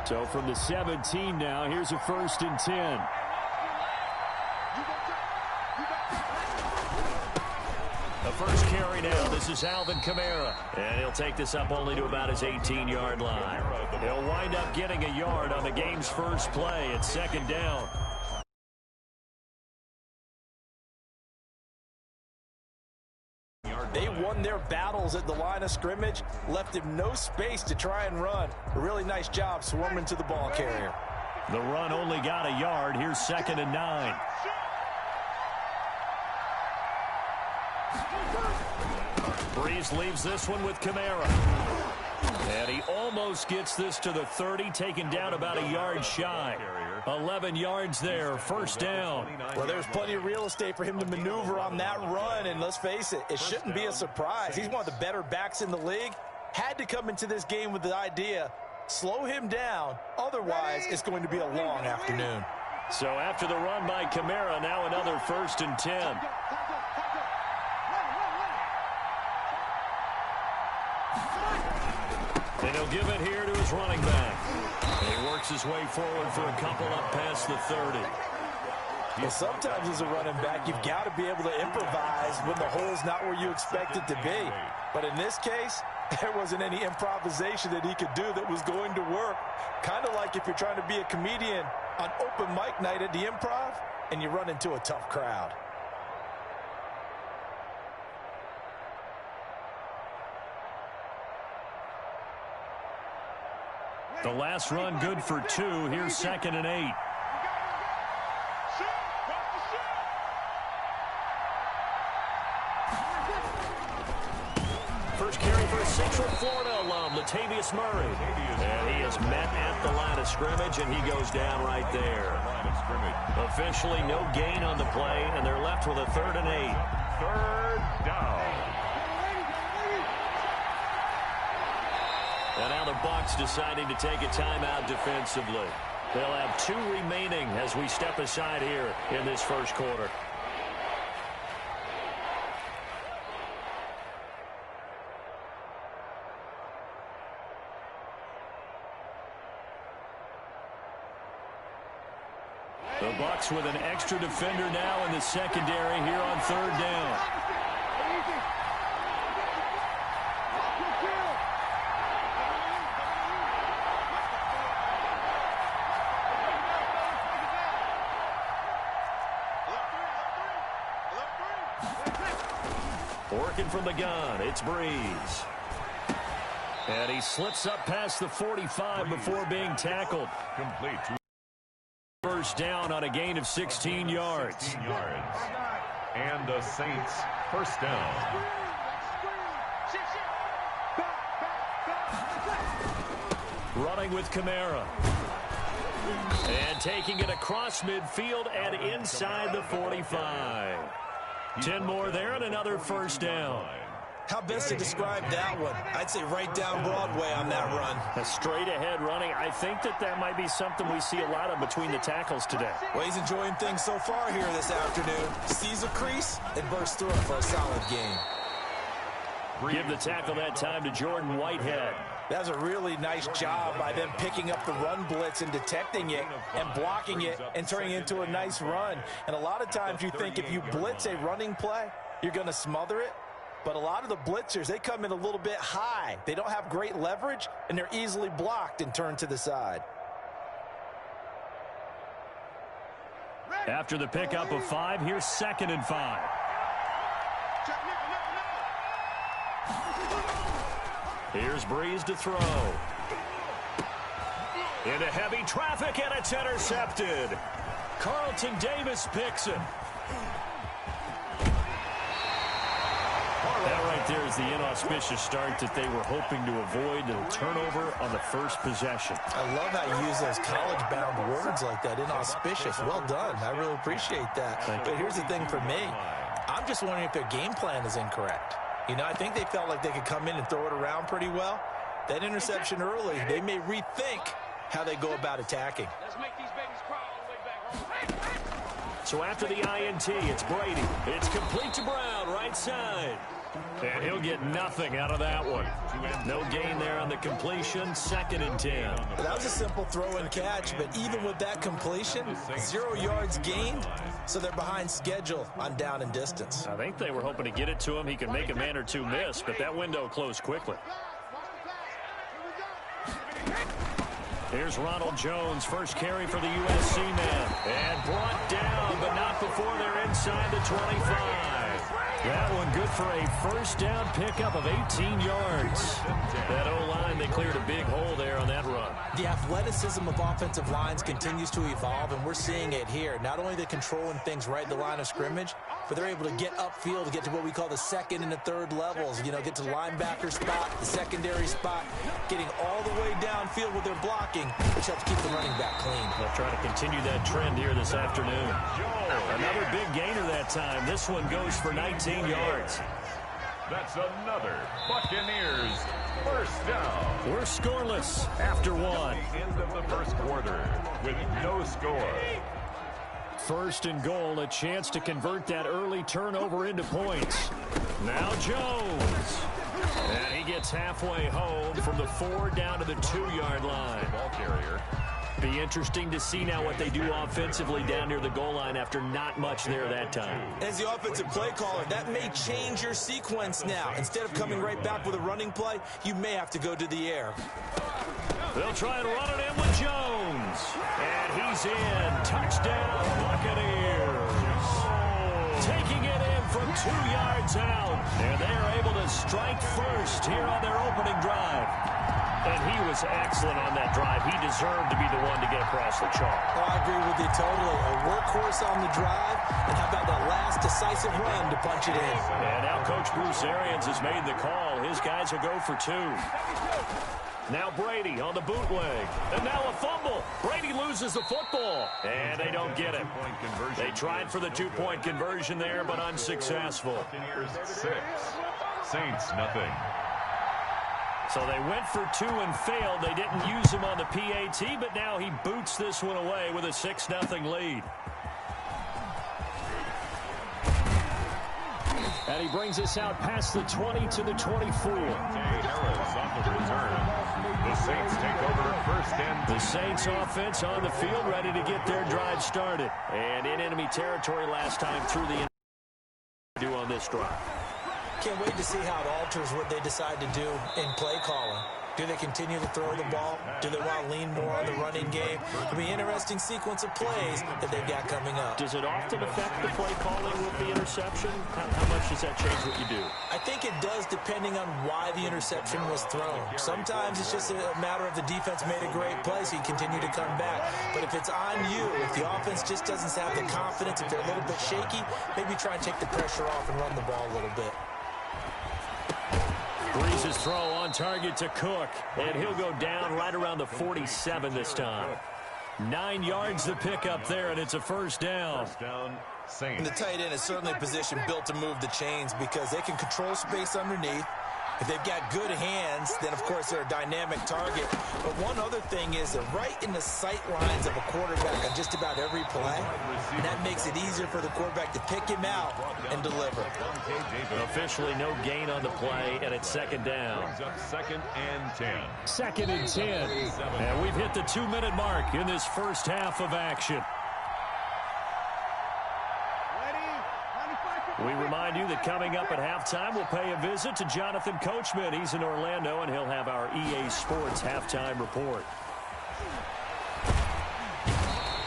So from the 17 now, here's a 1st and 10. The first carry now. This is Alvin Kamara. And he'll take this up only to about his 18-yard line. He'll wind up getting a yard on the game's first play. It's 2nd down. They won their battles at the line of scrimmage, left him no space to try and run. A really nice job swarming to the ball carrier. The run only got a yard. Here's 2nd and 9. Breeze leaves this one with Kamara. And he almost gets this to the 30, taken down about a yard shy. 11 yards there, 1st down. Well, there's plenty of real estate for him to maneuver on that run, and let's face it, it shouldn't be a surprise. He's one of the better backs in the league. Had to come into this game with the idea, slow him down, otherwise it's going to be a long afternoon. So after the run by Kamara, now another 1st and 10. And he'll give it here to his running back. And he works his way forward for a couple up past the 30. Well, sometimes as a running back, you've got to be able to improvise when the hole's not where you expect it to be. But in this case, there wasn't any improvisation that he could do that was going to work. Kind of like if you're trying to be a comedian on open mic night at the Improv and you run into a tough crowd. The last run good for 2. Here's 2nd and 8. First carry for a Central Florida alum, Latavius Murray. And he is met at the line of scrimmage, and he goes down right there. Officially no gain on the play, and they're left with a 3rd and 8. 3rd down. And now the Bucs deciding to take a timeout defensively. They'll have 2 remaining as we step aside here in this first quarter. The Bucs with an extra defender now in the secondary here on 3rd down. Working from the gun, it's Breeze. And he slips up past the 45 before being tackled. Complete. First down on a gain of 16 yards. 16 yards. And the Saints, 1st down. Running with Kamara. And taking it across midfield and inside the 45. 10 more there and another 1st down. How best to describe that one? I'd say right down Broadway on that run. A straight ahead running. I think that might be something we see a lot of between the tackles today. Well, he's enjoying things so far here this afternoon. Sees a crease and bursts through it for a solid game. Give the tackle that time to Jordan Whitehead. That was a really nice job by them picking up the run blitz and detecting it and blocking it and turning it into a nice run. And a lot of times you think if you blitz a running play, you're going to smother it. But a lot of the blitzers, they come in a little bit high. They don't have great leverage, and they're easily blocked and turned to the side. After the pickup of 5, here's 2nd and 5. Here's Breeze to throw. Into heavy traffic, and it's intercepted. Carlton Davis picks it. That right there is the inauspicious start that they were hoping to avoid, and a turnover on the first possession. I love how you use those college-bound words like that, inauspicious. Well done. I really appreciate that. But here's the thing for me. I'm just wondering if their game plan is incorrect. You know, I think they felt like they could come in and throw it around pretty well. That interception early, they may rethink how they go about attacking. Let's make these babies cry all the way back home. So after the INT, it's Brady. It's complete to Brown, right side. And he'll get nothing out of that one. No gain there on the completion. 2nd and 10. That was a simple throw and catch, but even with that completion, 0 yards gained, so they're behind schedule on down and distance. I think they were hoping to get it to him. He could make a man or two miss, but that window closed quickly. Here's Ronald Jones, first carry for the USC man. And brought down, but not before they're inside the 25. That one good for a first down pickup of 18 yards. That O-line, they cleared a big hole there on that run. The athleticism of offensive lines continues to evolve, and we're seeing it here. Not only they're controlling things right at the line of scrimmage, but they're able to get upfield to get to what we call the 2nd and the 3rd levels. You know, get to the linebacker spot, the secondary spot, getting all the way downfield with their blocking, which helps keep the running back clean. They'll try to continue that trend here this afternoon. Another big gainer that time. This one goes for 19 yards. That's another Buccaneers first down. We're scoreless after one. End of the first quarter with no score. 1st and goal, a chance to convert that early turnover into points. Now Jones. And he gets halfway home from the 4 down to the 2-yard line. Ball carrier. Be interesting to see now what they do offensively down near the goal line after not much there that time. As the offensive play caller, that may change your sequence now. Instead of coming right back with a running play, you may have to go to the air. They'll try and run it in with Jones. And he's in. Touchdown, Buccaneers. Taking it in from 2 yards out. And they are able to strike first here on their opening drive. And he was excellent on that drive. He deserved to be the one to get across the chalk. Oh, I agree with you totally. A workhorse on the drive. And how about that last decisive run to punch it in? And now Coach Bruce Arians has made the call. His guys will go for 2. Now Brady on the bootleg. And now a fumble. Brady loses the football. And they don't get it. They tried for the 2-point conversion there, but unsuccessful. Buccaneers 6. Saints nothing. So they went for 2 and failed. They didn't use him on the PAT, but now he boots this one away with a 6-0 lead. And he brings us out past the 20 to the 24. Harris on the return. The Saints take over at 1st and The Saints offense on the field, ready to get their drive started. And in enemy territory last time through the do on this drive. Can't wait to see how it alters what they decide to do in play calling. Do they continue to throw the ball? Do they want to lean more on the running game? It'll be an interesting sequence of plays that they've got coming up. Does it often affect the play calling with the interception? How much does that change what you do? I think it does depending on why the interception was thrown. Sometimes it's just a matter of the defense made a great play, so you continue to come back. But if it's on you, if the offense just doesn't have the confidence, if they're a little bit shaky, maybe try and take the pressure off and run the ball a little bit. Breeze's throw on target to Cook, and he'll go down right around the 47 this time. 9 yards to pick up there, and it's a first down. Saints. And the tight end is certainly a position built to move the chains because they can control space underneath. If they've got good hands, then, of course, they're a dynamic target. But one other thing is they're right in the sight lines of a quarterback on just about every play. And that makes it easier for the quarterback to pick him out and deliver. Officially no gain on the play, and it's 2nd down. 2nd and 10. 2nd and 10. And we've hit the 2-minute mark in this first half of action. We remind you that coming up at halftime, we'll pay a visit to Jonathan Coachman. He's in Orlando, and he'll have our EA Sports halftime report.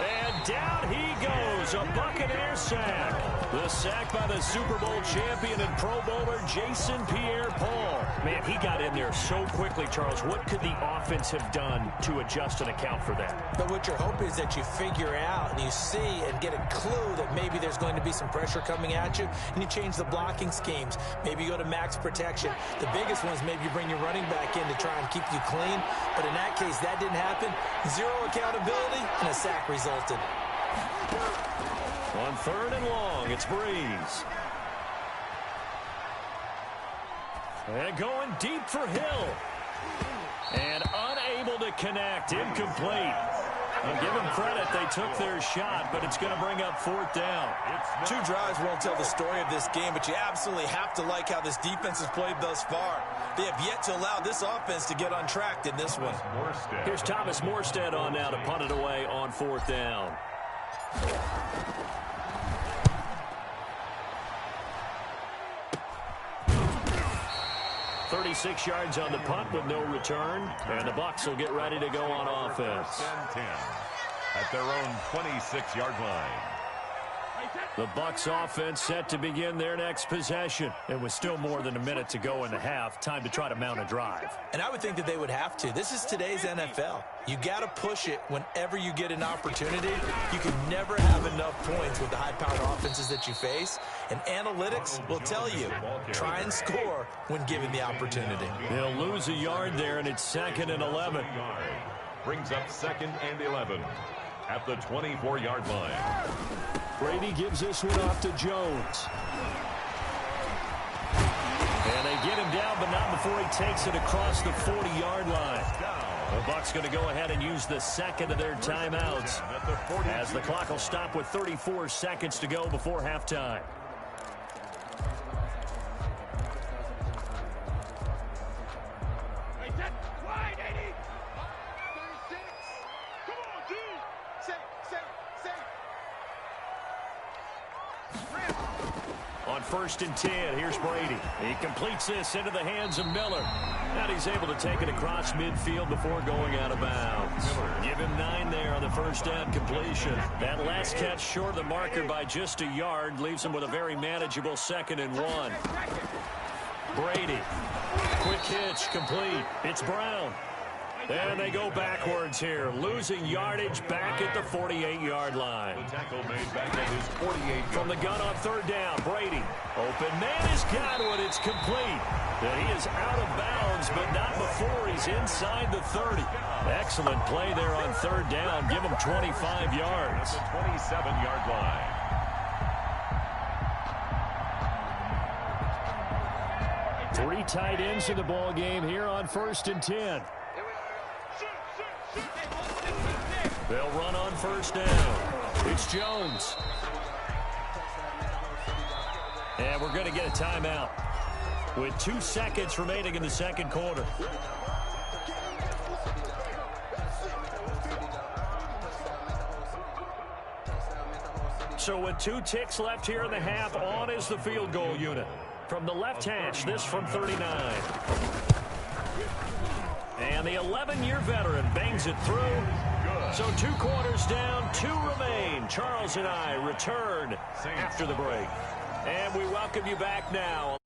And down he goes, a Buccaneer sack. The sack by the Super Bowl champion and Pro Bowler Jason Pierre-Paul. Man, he got in there so quickly, Charles. What could the offense have done to adjust and account for that? But what you're hoping is that you figure out and you see and get a clue that maybe there's going to be some pressure coming at you, and you change the blocking schemes. Maybe you go to max protection. The biggest one is maybe you bring your running back in to try and keep you clean. But in that case, that didn't happen. 0 accountability, and a sack resulted. On 3rd and long, it's Breeze. And going deep for Hill. And unable to connect, incomplete. I'll give them credit. They took their shot, but it's going to bring up 4th down. 2 drives won't tell the story of this game, but you absolutely have to like how this defense has played thus far. They have yet to allow this offense to get untracked in this one. Here's Thomas Morstead on now to punt it away on 4th down. 36 yards on the punt with no return, and the Bucs will get ready to go on offense. 10 at their own 26-yard line. The Bucs offense set to begin their next possession. And with still more than a minute to go in the half, time to try to mount a drive. And I would think that they would have to. This is today's NFL. You got to push it whenever you get an opportunity. You can never have enough points with the high-powered offenses that you face. And analytics will tell you, try and score when given the opportunity. They'll lose a yard there, and it's 2nd and 11. Brings up 2nd and 11 at the 24-yard line. Brady gives this one off to Jones. And they get him down, but not before he takes it across the 40-yard line. The Bucs going to go ahead and use the 2nd of their timeouts, as the clock will stop with 34 seconds to go before halftime. On 1st and 10, here's Brady. He completes this into the hands of Miller. And he's able to take it across midfield before going out of bounds. Give him 9 there on the 1st down completion. That last catch short of the marker by just a yard leaves him with a very manageable 2nd and 1. Brady. Quick hitch, complete. It's Brown. And they go backwards here, losing yardage back at the 48-yard line. The tackle made back at his 48. From the gun on 3rd down, Brady. Open man is Godwin. It's complete. And he is out of bounds, but not before he's inside the 30. Excellent play there on 3rd down. Give him 25 yards. At the 27-yard line. Three tight ends in the ball game here on 1st and 10. They'll run on 1st down. It's Jones. And we're going to get a timeout with 2 seconds remaining in the 2nd quarter. So with 2 ticks left here in the half, on is the field goal unit. From the left hash, this from 39. And the 11-year veteran bangs it through. So 2 quarters down, 2 remain. Charles and I return after the break. And we welcome you back now.